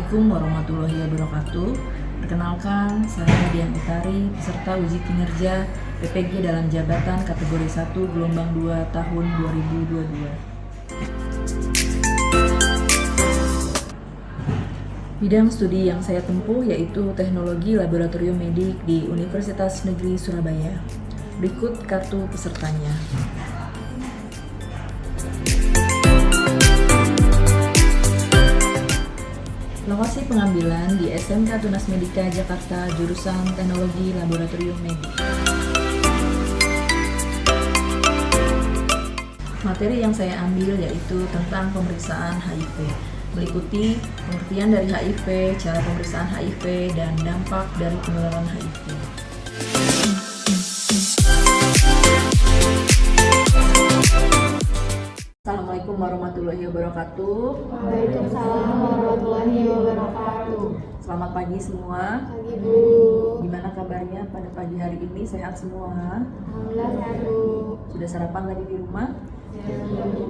Assalamualaikum warahmatullahi wabarakatuh. Perkenalkan, saya Dian Utari, peserta uji kinerja PPG dalam jabatan kategori 1 gelombang 2 tahun 2022. Bidang studi yang saya tempuh yaitu Teknologi Laboratorium Medik di Universitas Negeri Surabaya. Berikut kartu pesertanya. Lokasi pengambilan di SMK Tunas Medika Jakarta jurusan Teknologi Laboratorium Medik. Materi yang saya ambil yaitu tentang pemeriksaan HIV, meliputi pengertian dari HIV, cara pemeriksaan HIV, dan dampak dari penularan HIV. Assalamualaikum warahmatullahi wabarakatuh. Waalaikumsalam warahmatullahi wabarakatuh. Selamat pagi semua. Pagi Bu. Gimana kabarnya pada pagi hari ini? Sehat semua? Alhamdulillah sehat Bu. Sudah sarapan tadi di rumah?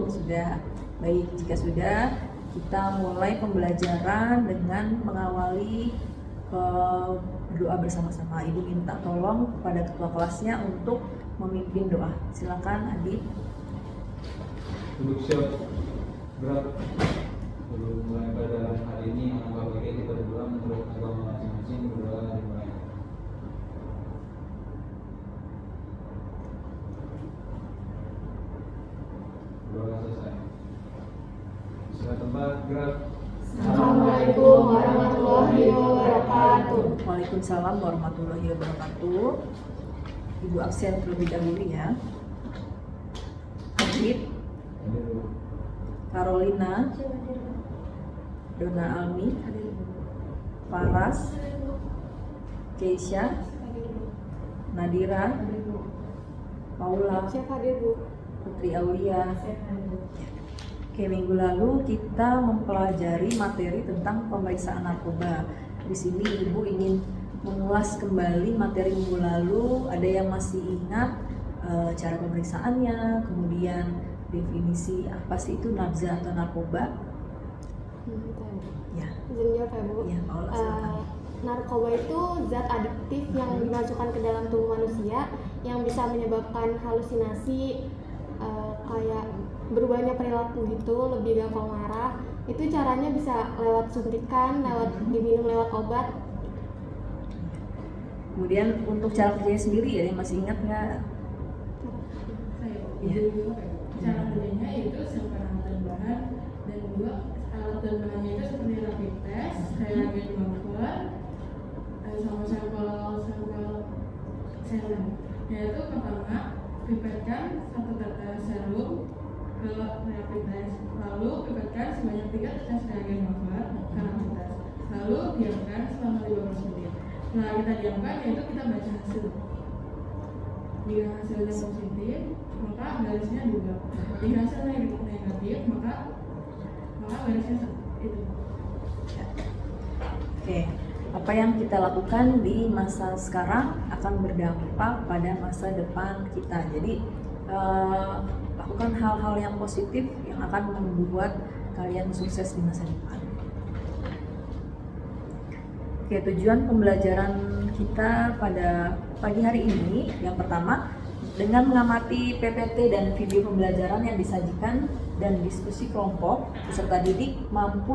Sudah. Baik, jika sudah, kita mulai pembelajaran dengan mengawali berdoa bersama-sama. Ibu minta tolong kepada ketua kelasnya untuk memimpin doa. Silakan Adi. Duduk siap, gerak. Sebelum mulai pada hari ini, anak bapak kita berdoa menurut agama masing-masing. Berdoa dimulai. Berdoa selesai. Sudah tempat, gerak. Assalamualaikum warahmatullahi wabarakatuh. Waalaikumsalam warahmatullahi wabarakatuh. Ibu absen terlebih dahulu ya. Adit, Hadir dulu. Carolina, Dona Almi, Faras, Keisha, Nadira, Paula, Siap hadir Bu. Putri Aulia. Oke, minggu lalu kita mempelajari materi tentang pemeriksaan narkoba. Di sini Ibu ingin mengulas kembali materi minggu lalu. Ada yang masih ingat cara pemeriksaannya, kemudian definisi apa sih itu nafza atau narkoba? Ya, Izin jawab ya Bu. ya Paula silakan. Narkoba itu zat adiktif yang dimasukkan ke dalam tubuh manusia yang bisa menyebabkan halusinasi, kayak berubahnya perilaku gitu, lebih gampang marah. Itu caranya bisa lewat suntikan, lewat diminum lewat obat. Kemudian untuk cara kerjanya sendiri ya, yang masih ingat nggak? Iya. Cara kerjanya yaitu siapkan alat bahan dan juga alat dan bahannya itu seperti rapid test, reagen buffer, sama sampel serum. Yaitu pertama pipetkan 1 tetes serum ke rapid test, lalu pipetkan sebanyak 3 tetes reagen buffer ke rapid test, lalu diamkan selama 15 menit. Setelah kita diamkan, yaitu kita baca hasil. Jika hasilnya positif, maka garisnya 2. Jika hasilnya negatif, maka garisnya 1. Itu. Oke, apa yang kita lakukan di masa sekarang akan berdampak pada masa depan kita. Jadi lakukan hal-hal yang positif yang akan membuat kalian sukses di masa depan. Oke, tujuan pembelajaran kita pada pagi hari ini yang pertama dengan mengamati PPT dan video pembelajaran yang disajikan dan diskusi kelompok, peserta didik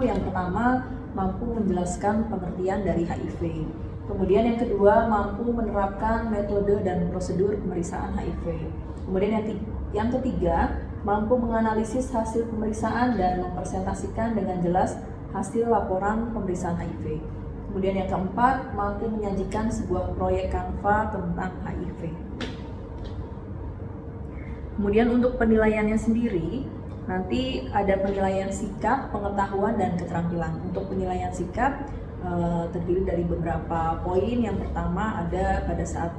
yang pertama mampu menjelaskan pengertian dari HIV. Kemudian yang kedua mampu menerapkan metode dan prosedur pemeriksaan HIV. Kemudian yang ketiga mampu menganalisis hasil pemeriksaan dan mempresentasikan dengan jelas hasil laporan pemeriksaan HIV. Kemudian yang keempat, mampu menyajikan sebuah proyek Canva tentang HIV. Kemudian untuk penilaiannya sendiri, nanti ada penilaian sikap, pengetahuan, dan keterampilan. Untuk penilaian sikap terdiri dari beberapa poin. Yang pertama ada pada saat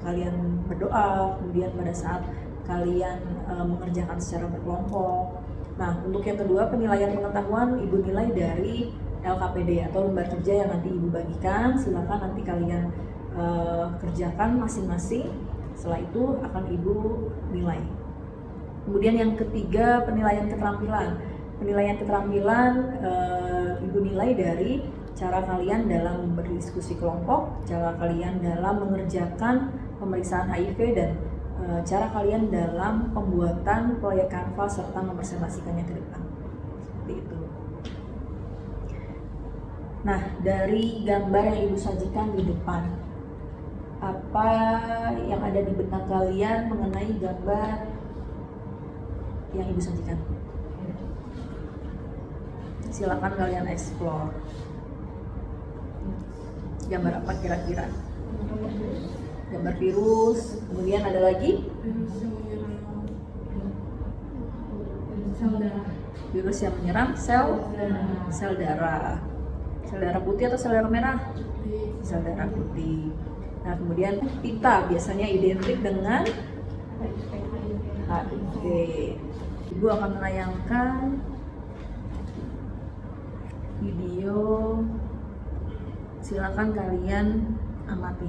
kalian berdoa, kemudian pada saat kalian mengerjakan secara berkelompok. Nah, untuk yang kedua penilaian pengetahuan, Ibu nilai dari LKPD atau lembar kerja yang nanti Ibu bagikan. Silakan nanti kalian kerjakan masing-masing. Setelah itu akan Ibu nilai. Kemudian yang ketiga penilaian keterampilan. penilaian keterampilan Ibu nilai dari cara kalian dalam berdiskusi kelompok, cara kalian dalam mengerjakan pemeriksaan HIV, dan cara kalian dalam pembuatan proyek kanvas serta mempresentasikannya ke depan. Seperti itu. Nah, dari gambar yang Ibu sajikan di depan, apa yang ada di benak kalian mengenai gambar yang Ibu sajikan? Silakan kalian explore. Gambar apa kira-kira? Gambar virus, kemudian ada lagi Virus yang menyerang sel darah. virus yang menyerang sel darah. Sel darah putih atau sel darah merah? Sel darah putih. Nah, kemudian pita biasanya identik dengan HIV. Ibu akan menayangkan video. Silakan kalian amati.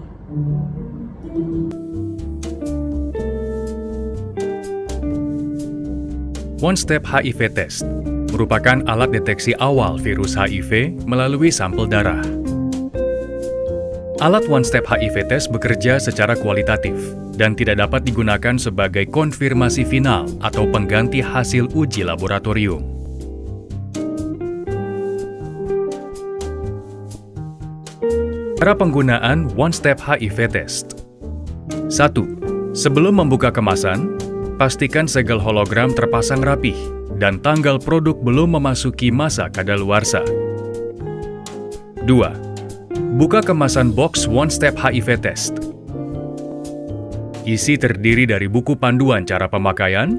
One Step HIV Test merupakan alat deteksi awal virus HIV melalui sampel darah. Alat One Step HIV Test bekerja secara kualitatif dan tidak dapat digunakan sebagai konfirmasi final atau pengganti hasil uji laboratorium. Cara penggunaan One Step HIV Test. 1. Sebelum membuka kemasan, pastikan segel hologram terpasang rapih dan tanggal produk belum memasuki masa kadaluarsa. 2. Buka kemasan box One Step HIV Test. Isi terdiri dari buku panduan cara pemakaian,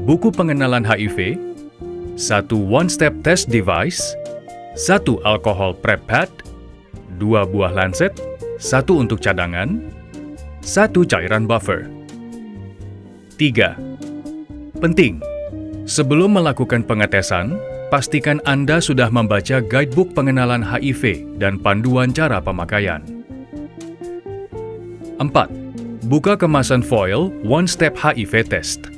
buku pengenalan HIV, 1 One Step Test Device, 1 alkohol prep pad, 2 buah lancet, 1 untuk cadangan, 1 cairan buffer. 3. Penting, sebelum melakukan pengetesan, pastikan Anda sudah membaca guidebook pengenalan HIV dan panduan cara pemakaian. 4. Buka kemasan foil One Step HIV Test.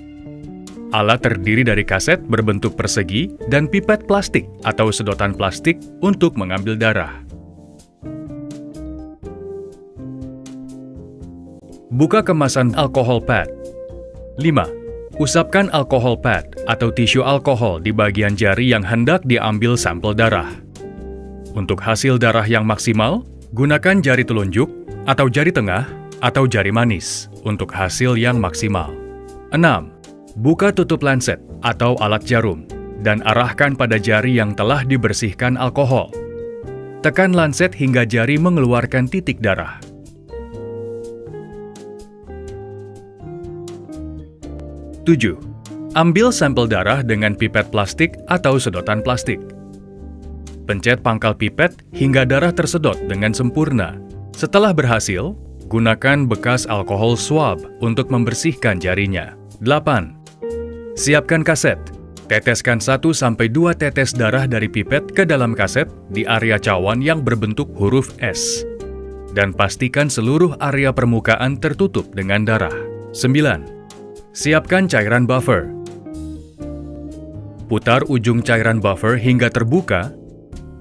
Alat terdiri dari kaset berbentuk persegi dan pipet plastik atau sedotan plastik untuk mengambil darah. Buka kemasan alkohol pad. 5. Usapkan alkohol pad atau tisu alkohol di bagian jari yang hendak diambil sampel darah. Untuk hasil darah yang maksimal, gunakan jari telunjuk atau jari tengah atau jari manis untuk hasil yang maksimal. 6. Buka tutup lancet atau alat jarum dan arahkan pada jari yang telah dibersihkan alkohol. Tekan lancet hingga jari mengeluarkan titik darah. 7. Ambil sampel darah dengan pipet plastik atau sedotan plastik. Pencet pangkal pipet hingga darah tersedot dengan sempurna. Setelah berhasil, gunakan bekas alkohol swab untuk membersihkan jarinya. 8. Siapkan kaset. Teteskan 1-2 tetes darah dari pipet ke dalam kaset di area cawan yang berbentuk huruf S. Dan pastikan seluruh area permukaan tertutup dengan darah. 9. Siapkan cairan buffer. Putar ujung cairan buffer hingga terbuka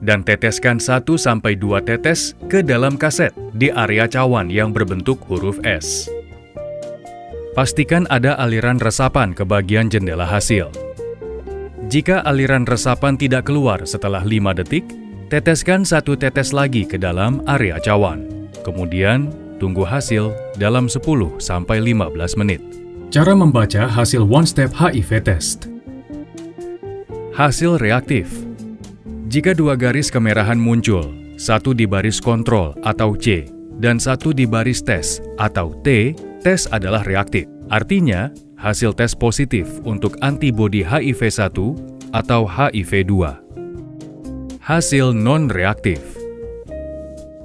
dan teteskan 1-2 tetes ke dalam kaset di area cawan yang berbentuk huruf S. Pastikan ada aliran resapan ke bagian jendela hasil. Jika aliran resapan tidak keluar setelah 5 detik, teteskan 1 tetes lagi ke dalam area cawan. Kemudian, tunggu hasil dalam 10-15 menit. Cara membaca hasil One Step HIV Test. Hasil reaktif. Jika 2 garis kemerahan muncul, 1 di baris kontrol atau C, dan 1 di baris tes atau T, tes adalah reaktif. Artinya, hasil tes positif untuk antibodi HIV-1 atau HIV-2. Hasil non-reaktif.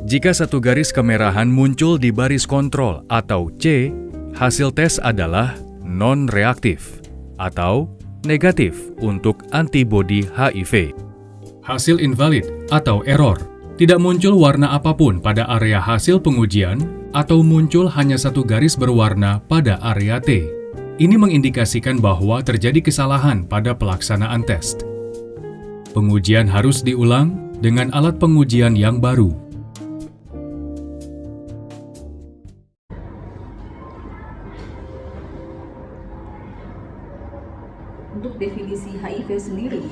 Jika 1 garis kemerahan muncul di baris kontrol atau C, hasil tes adalah non-reaktif atau negatif untuk antibodi HIV. Hasil invalid atau error. Tidak muncul warna apapun pada area hasil pengujian atau muncul hanya 1 garis berwarna pada area T. Ini mengindikasikan bahwa terjadi kesalahan pada pelaksanaan tes. Pengujian harus diulang dengan alat pengujian yang baru. Untuk definisi HIV sendiri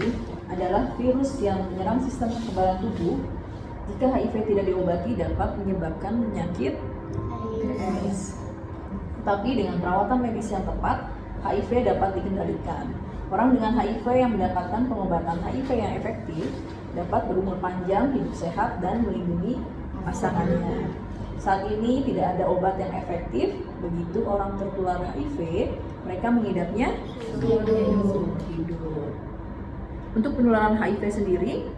adalah virus yang menyerang sistem kekebalan tubuh. Jika HIV tidak diobati dapat menyebabkan penyakit AIDS. Tetapi dengan perawatan medis yang tepat, HIV dapat dikendalikan. Orang dengan HIV yang mendapatkan pengobatan HIV yang efektif dapat berumur panjang, hidup sehat, dan melindungi pasangannya. Saat ini tidak ada obat yang efektif. Begitu orang tertular HIV, mereka mengidapnya seumur hidup. Untuk penularan HIV sendiri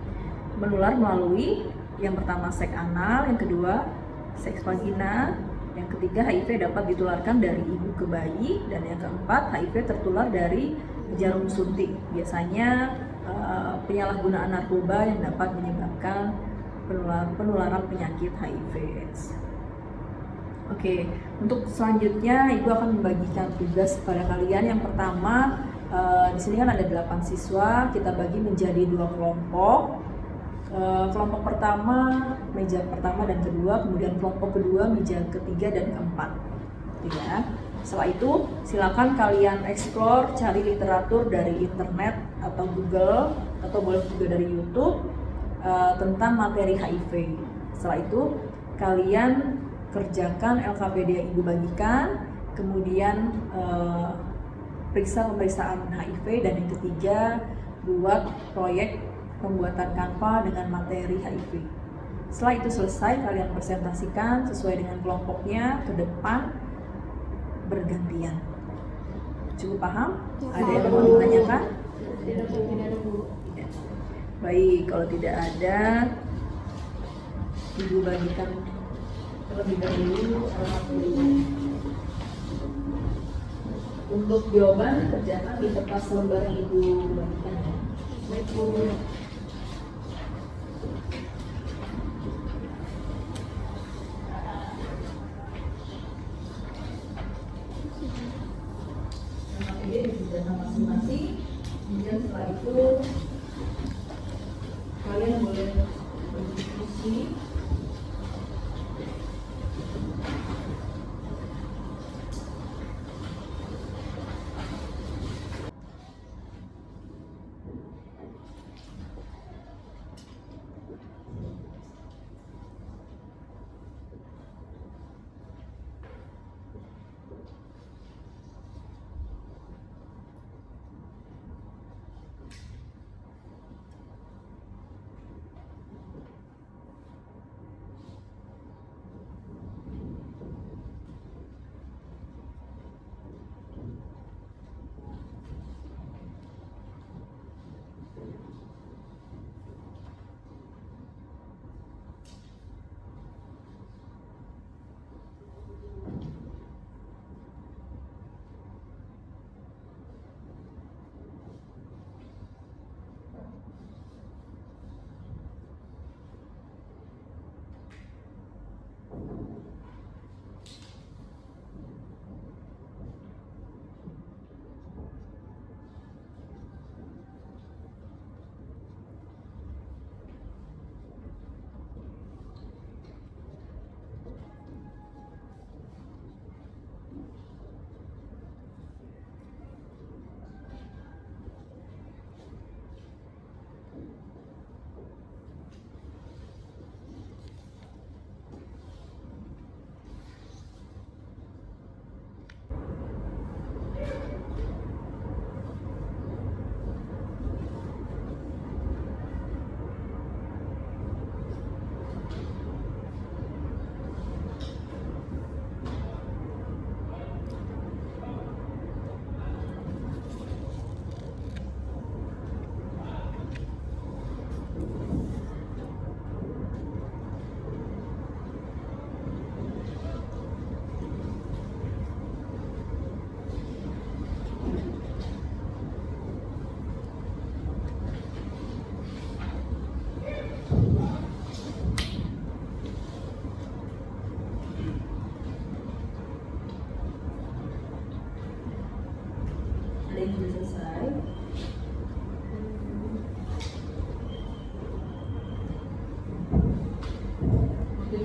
menular melalui yang pertama seks anal, yang kedua seks vagina, yang ketiga HIV dapat ditularkan dari ibu ke bayi, dan yang keempat HIV tertular dari jarum suntik. Biasanya penyalahgunaan narkoba yang dapat menyebabkan penularan penyakit HIV/AIDS. Oke, untuk selanjutnya Ibu akan membagikan tugas kepada kalian. Yang pertama, di sini kan ada 8 siswa, kita bagi menjadi 2 kelompok. Kelompok pertama, meja pertama dan kedua, kemudian kelompok kedua, meja ketiga dan keempat. Ya. Setelah itu, silakan kalian explore, cari literatur dari internet atau Google, atau boleh juga dari YouTube tentang materi HIV. Setelah itu, kalian kerjakan LKPD yang Ibu bagikan, kemudian periksa pemeriksaan HIV, dan yang ketiga, buat proyek pembuatan kanva dengan materi HIV. Setelah itu selesai, kalian presentasikan sesuai dengan kelompoknya ke depan bergantian. Cukup paham? Ada yang mau ditanyakan? Tidak ada, Bu. Tidak. Baik, kalau tidak ada, Ibu bagikan terlebih dahulu. Untuk jawaban kerjakan di kertas lembar yang Ibu bagikan. Baik, Bu. Masing-masing. Kemudian setelah itu kalian boleh berdiskusi.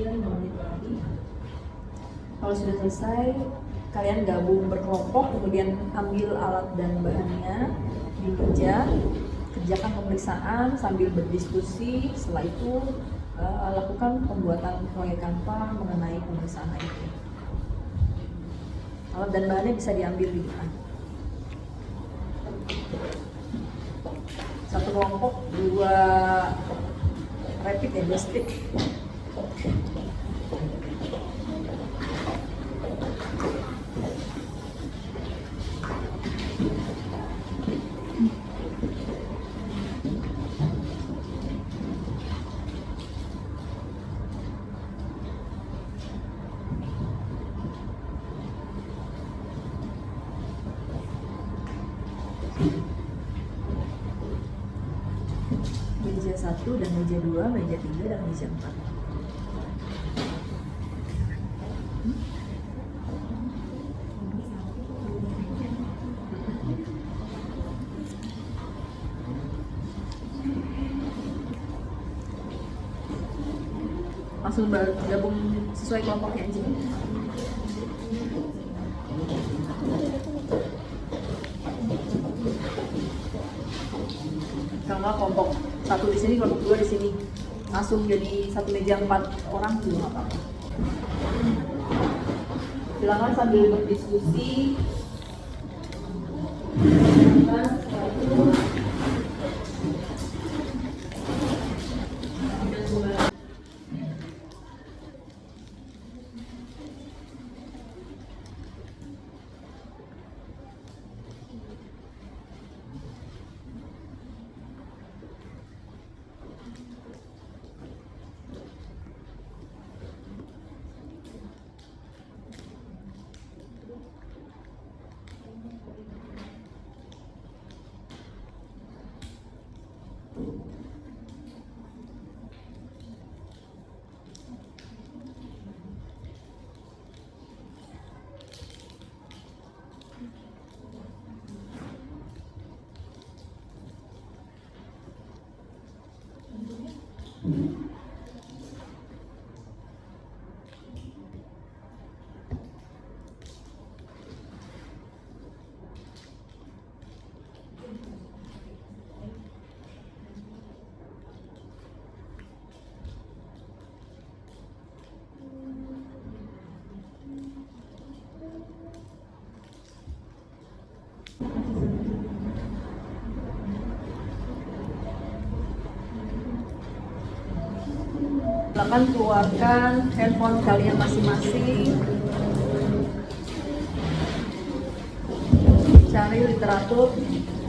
5 menit lagi. Kalau sudah selesai, kalian gabung berkelompok, kemudian ambil alat dan bahannya di meja, kerjakan pemeriksaan sambil berdiskusi. Setelah itu lakukan pembuatan proyek Canva mengenai pemeriksaan itu. Alat dan bahannya bisa diambil di depan. Satu kelompok 2 rapid ya, 2 stick. Meja 1 dan meja 2, meja 3 dan meja 4. Langsung gabung sesuai kelompoknya aja. Kalau nggak kelompok 1 di sini, kelompok 2 di sini, langsung jadi satu meja 4 orang juga nggak apa-apa. Silakan sambil berdiskusi. Silakan keluarkan handphone kalian masing-masing. Cari literatur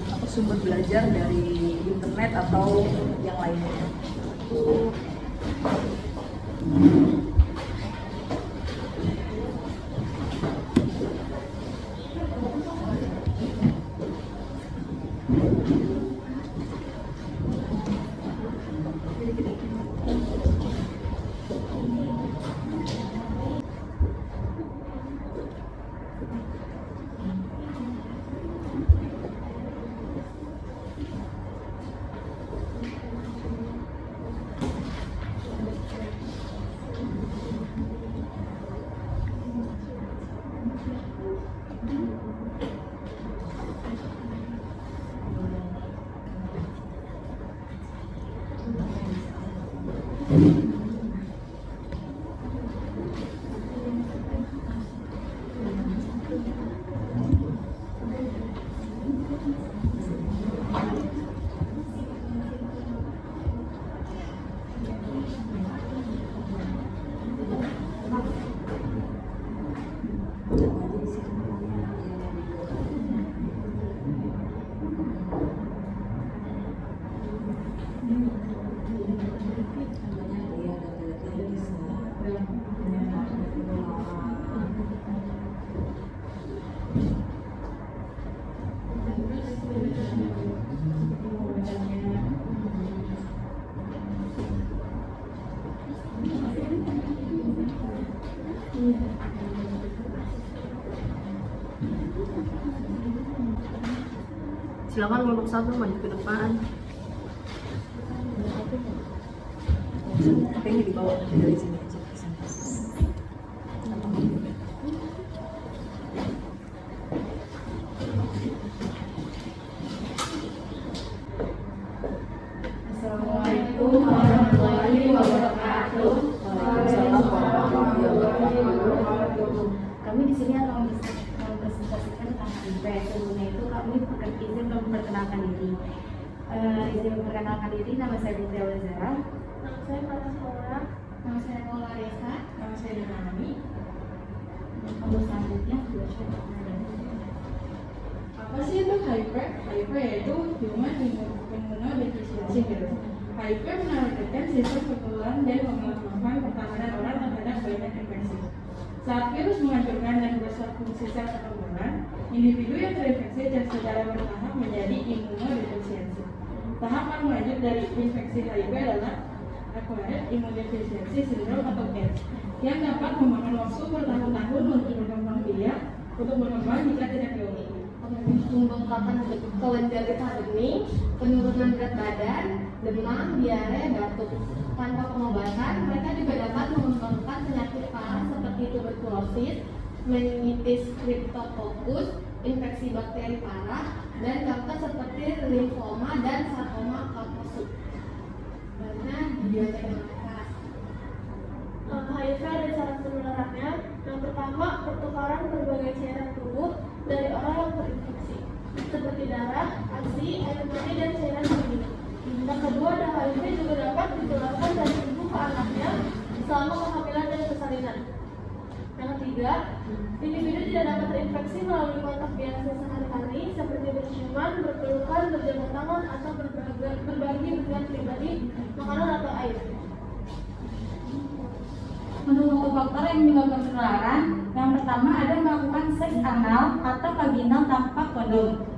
atau sumber belajar dari internet atau yang lainnya. Silakan kelompok 1 maju ke depan. Oke, ini dibawa dari sini aja. di sini akan mempresentasikan tentang HIV. Sebelumnya itu kami izin memperkenalkan diri. Izin memperkenalkan diri, nama saya Binti Zara. Nama saya Farah Sekolah. Nama saya Paula Reza. Nama saya Dinami. Untuk selanjutnya, Apa sih itu HIV? HIV yaitu Human Immunodeficiency Virus. HIV menargetkan sistem pertukaran dan pemelakuan pertahanan orang terhadap banyak infeksi. Saat virus menghancurkan dan merusak fungsi sel pertumbuhan, individu yang terinfeksi secara bertahap menjadi immunodefisiensi. Tahapan lanjut dari infeksi HIV adalah Acquired Immunodeficiency Syndrome atau AIDS, yang dapat memakan waktu bertahun-tahun untuk berkembang biak jika tidak diobati. Pembengkakan kelenjar getah bening, penurunan berat badan, demam, diare, batuk. Tanpa pengobatan, mereka juga dapat mengembangkan penyakit parah seperti tuberkulosis, meningitis cryptococcus, infeksi bakteri parah, dan kanker seperti limfoma dan sarkoma Kaposi. Banyak biota mereka. HIV ada cara penularannya. Yang pertama, pertukaran berbagai cairan tubuh dari orang yang terinfeksi, seperti darah, ASI, air mani, dan cairan berbeda. Yang kedua, HIV juga dapat ditularkan dari ibu ke anaknya selama kehamilan dan persalinan. Yang ketiga, individu tidak dapat terinfeksi melalui kontak biasa sehari-hari seperti berciuman, berpelukan, berjabat tangan, atau berbagi benda pribadi, makanan atau air. menurut faktor yang menyebabkan penularan, yang pertama ada melakukan seks anal atau vaginal tanpa kondom.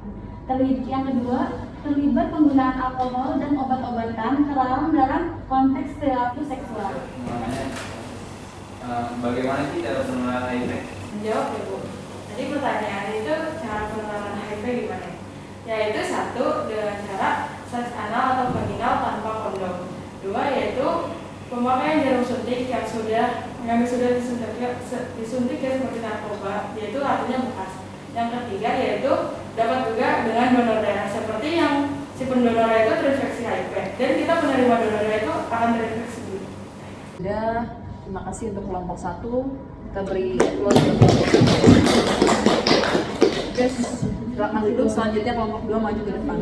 Yang kedua, terlibat penggunaan alkohol dan obat-obatan terlarang dalam konteks perilaku seksual. Bagaimana sih cara penularan HIV? Menjawab ya Bu. Jadi pertanyaan itu cara penularan HIV gimana? Yaitu satu dengan cara seks anal atau vaginal tanpa kondom. Dua yaitu pemakaian jarum suntik yang sudah disuntik ya seperti narkoba, yaitu artinya bekas. Yang ketiga yaitu dapat juga dengan donor darah seperti yang si pendonor itu terinfeksi HIV dan kita penerima donor itu akan terinfeksi juga. Sudah, terima kasih untuk kelompok 1. Kita beri applause untuk kelompok 1. Terus silakan duduk, selanjutnya kelompok 2 maju ke depan.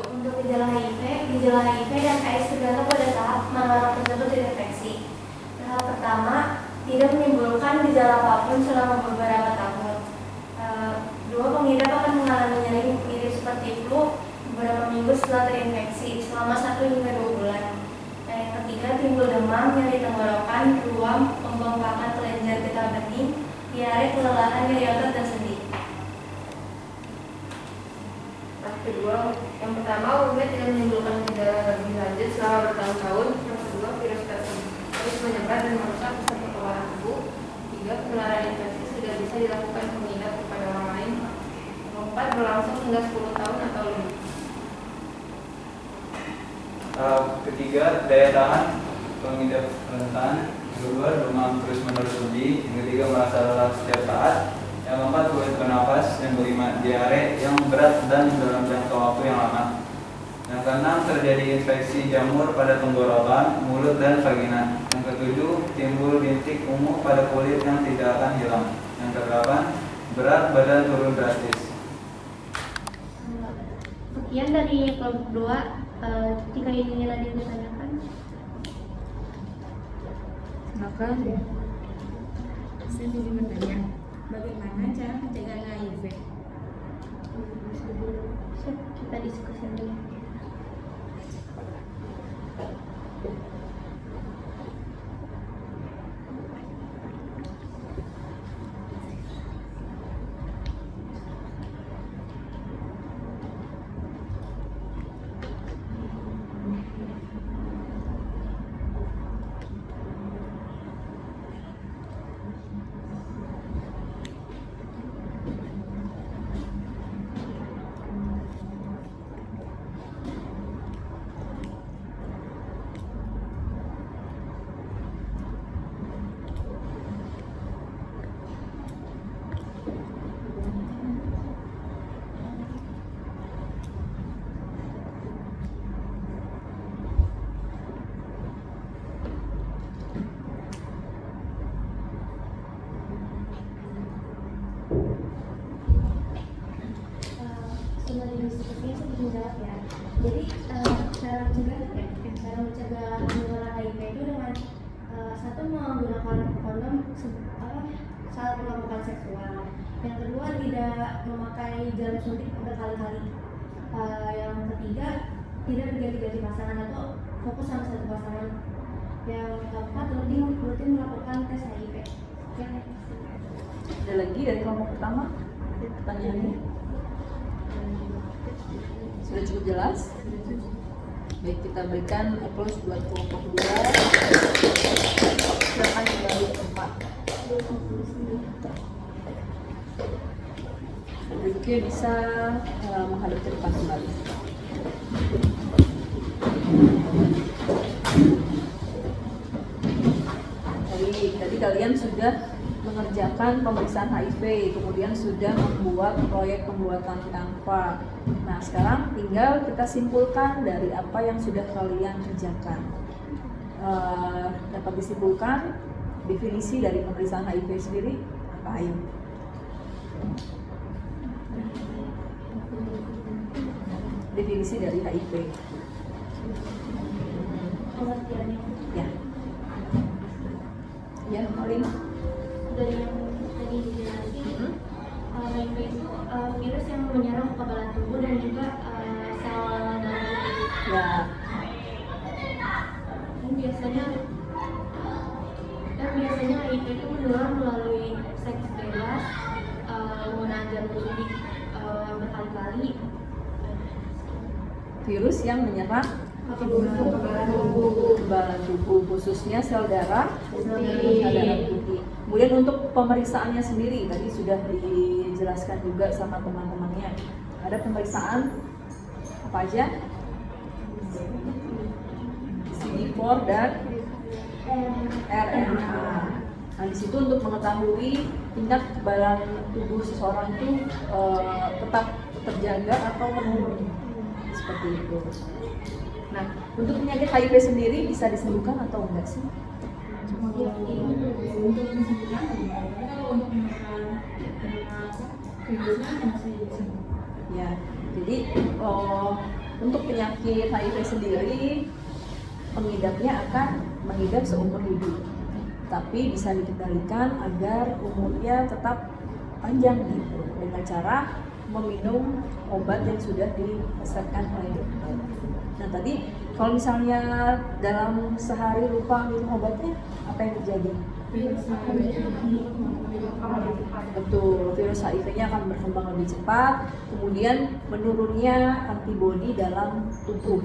Untuk gejala HIV dan AIDS tergantung pada tahap mana orang tersebut terinfeksi. Tahap pertama, tidak menimbulkan gejala apapun selama beberapa tahun. Dua, pengidap akan mengalami nyeri mirip seperti flu beberapa minggu setelah terinfeksi selama 1 hingga 2 bulan. Dan yang ketiga, timbul demam, nyeri tenggorokan, ruam, pembengkakan kelenjar getah bening, diare, kelelahan, nyeri otot, dan sendi. Kedua, yang pertama, umumnya tidak menimbulkan gejala lebih lanjut selama bertahun-tahun. Yang kedua, virus tersebut terus menyebar dan merusak sistem kekebalan tubuh. Tiga, penularan infeksi sudah bisa dilakukan pengidap kepada orang lain. Keempat, berlangsung hingga 10 tahun atau lebih. Ketiga, daya tahan pengidap rentan. Kedua, demam terus menerus lebih. Yang ketiga, merasa lelah setiap saat. Yang keempat, sulit bernafas. Yang kelima, diare yang berat dan dalam jangka waktu yang lama. Yang keenam, terjadi infeksi jamur pada tenggorokan, mulut, dan vagina. Yang ketujuh, timbul bintik ungu pada kulit yang tidak akan hilang. Yang kedelapan, berat badan turun drastis. Sekian dari kelompok 2. Jika ingin ada yang ditanyakan, Silakan. Saya ingin bertanya, bagaimana cara pencegahan HIV? kita diskusi dulu. Ya, jadi cara mencegah penularan HIV itu dengan satu menggunakan kondom saat melakukan seksual. Yang kedua tidak memakai jarum suntik berkali-kali. Yang ketiga tidak berganti-ganti pasangan atau fokus sama satu pasangan. Yang keempat rutin melakukan tes HIV. Oke. Ada lagi dari kelompok pertama pertanyaannya? Sudah cukup jelas? Baik, kita berikan applause buat kelompok kedua. Silakan kembali ke tempat. Duduknya bisa menghadap ke depan kembali. Tadi kalian sudah mengerjakan pemeriksaan HIV, kemudian sudah membuat proyek pembuatan kanva. Nah, sekarang tinggal kita simpulkan dari apa yang sudah kalian kerjakan. Dapat disimpulkan definisi dari pemeriksaan HIV sendiri apa, ayo? Definisi dari HIV. Pengertiannya. Ya. Ya, Malin. Dari yang tadi dijelasin, HIV itu virus yang menyerang kekebalan tubuh dan juga sel dalam tubuh. Ya. Dan biasanya HIV itu menular melalui seks bebas, penggunaan jarum suntik berkali-kali. Virus yang menyerang kekebalan tubuh, khususnya sel darah putih. Kemudian untuk pemeriksaannya sendiri tadi sudah dijelaskan juga sama teman-temannya. Ada pemeriksaan apa aja? CD4 dan RNA. Nah, di situ untuk mengetahui tingkat kekebalan tubuh seseorang itu tetap terjaga atau menurun, seperti itu. Nah, untuk penyakit HIV sendiri bisa disembuhkan atau enggak sih? Untuk disembuhkan, tapi kalau untuk menekan virusnya masih bisa. Ya, jadi untuk penyakit HIV sendiri pengidapnya akan mengidap seumur hidup, tapi bisa dikendalikan agar umurnya tetap panjang gitu dengan cara meminum obat yang sudah diresepkan oleh dokter. Nah, tadi kalau misalnya dalam sehari lupa minum obatnya, apa yang terjadi? Betul, virus HIV-nya akan berkembang lebih cepat, kemudian menurunnya antibodi dalam tubuh.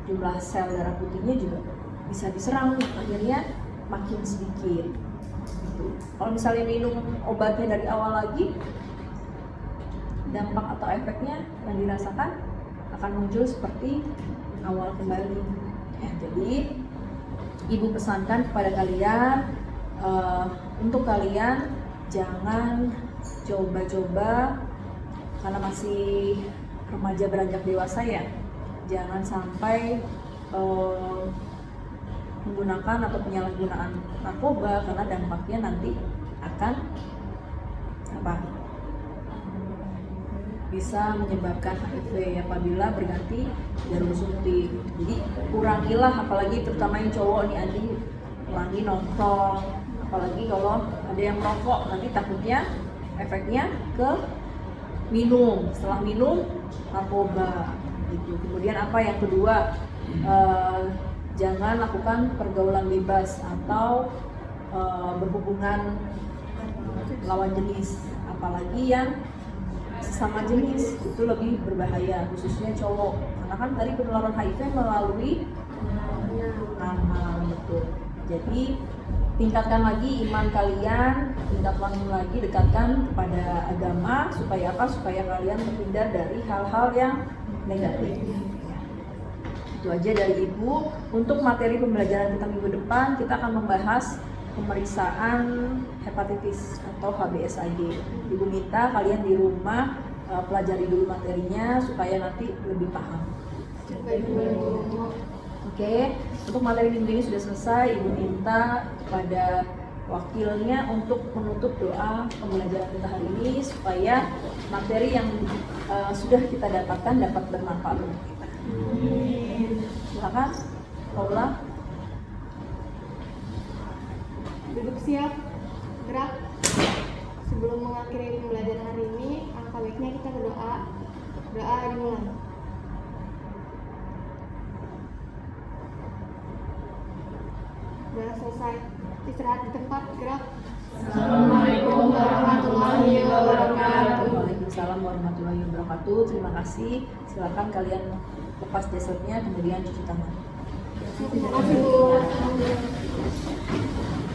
Jumlah sel darah putihnya juga bisa diserang, akhirnya makin sedikit. Kalau misalnya minum obatnya dari awal lagi, dampak atau efeknya yang dirasakan akan muncul seperti awal kembali. Ya, jadi ibu pesankan kepada kalian, untuk kalian jangan coba-coba karena masih remaja beranjak dewasa ya, jangan sampai menggunakan atau penyalahgunaan narkoba karena dampaknya nanti akan apa? Bisa menyebabkan HIV apabila berganti jarum suntik. Jadi kurangilah, apalagi terutama yang cowok nih Adi, kurangi nongkrong, apalagi kalau ada yang merokok, nanti takutnya efeknya ke minum, setelah minum narkoba gitu. Kemudian apa yang kedua, jangan lakukan pergaulan bebas atau berhubungan lawan jenis, apalagi yang sesama jenis, itu lebih berbahaya, khususnya cowok, karena kan tadi penularan HIV melalui anal gitu. Jadi tingkatkan lagi iman kalian, tingkatkan lagi, dekatkan kepada agama, supaya apa? Supaya kalian terhindar dari hal-hal yang negatif. Itu aja dari Ibu. Untuk materi pembelajaran kita minggu depan, kita akan membahas pemeriksaan hepatitis atau HBsAg. Ibu minta kalian di rumah pelajari dulu materinya supaya nanti lebih paham. Oke, untuk materi minggu ini sudah selesai. Ibu minta kepada wakilnya untuk menutup doa pembelajaran kita hari ini supaya materi yang sudah kita dapatkan dapat bermanfaat untuk kita. Silakan, Paula. Duduk siap, gerak. Sebelum mengakhiri pembelajaran hari ini, alangkah baiknya kita berdoa. Doa dimulai. Sudah selesai. Istirahat di tempat, gerak. Assalamualaikum warahmatullahi wabarakatuh. Waalaikumsalam warahmatullahi wabarakatuh. Terima kasih. Silakan kalian lepas jasadnya, kemudian cuci tangan. Terima kasih, Bu.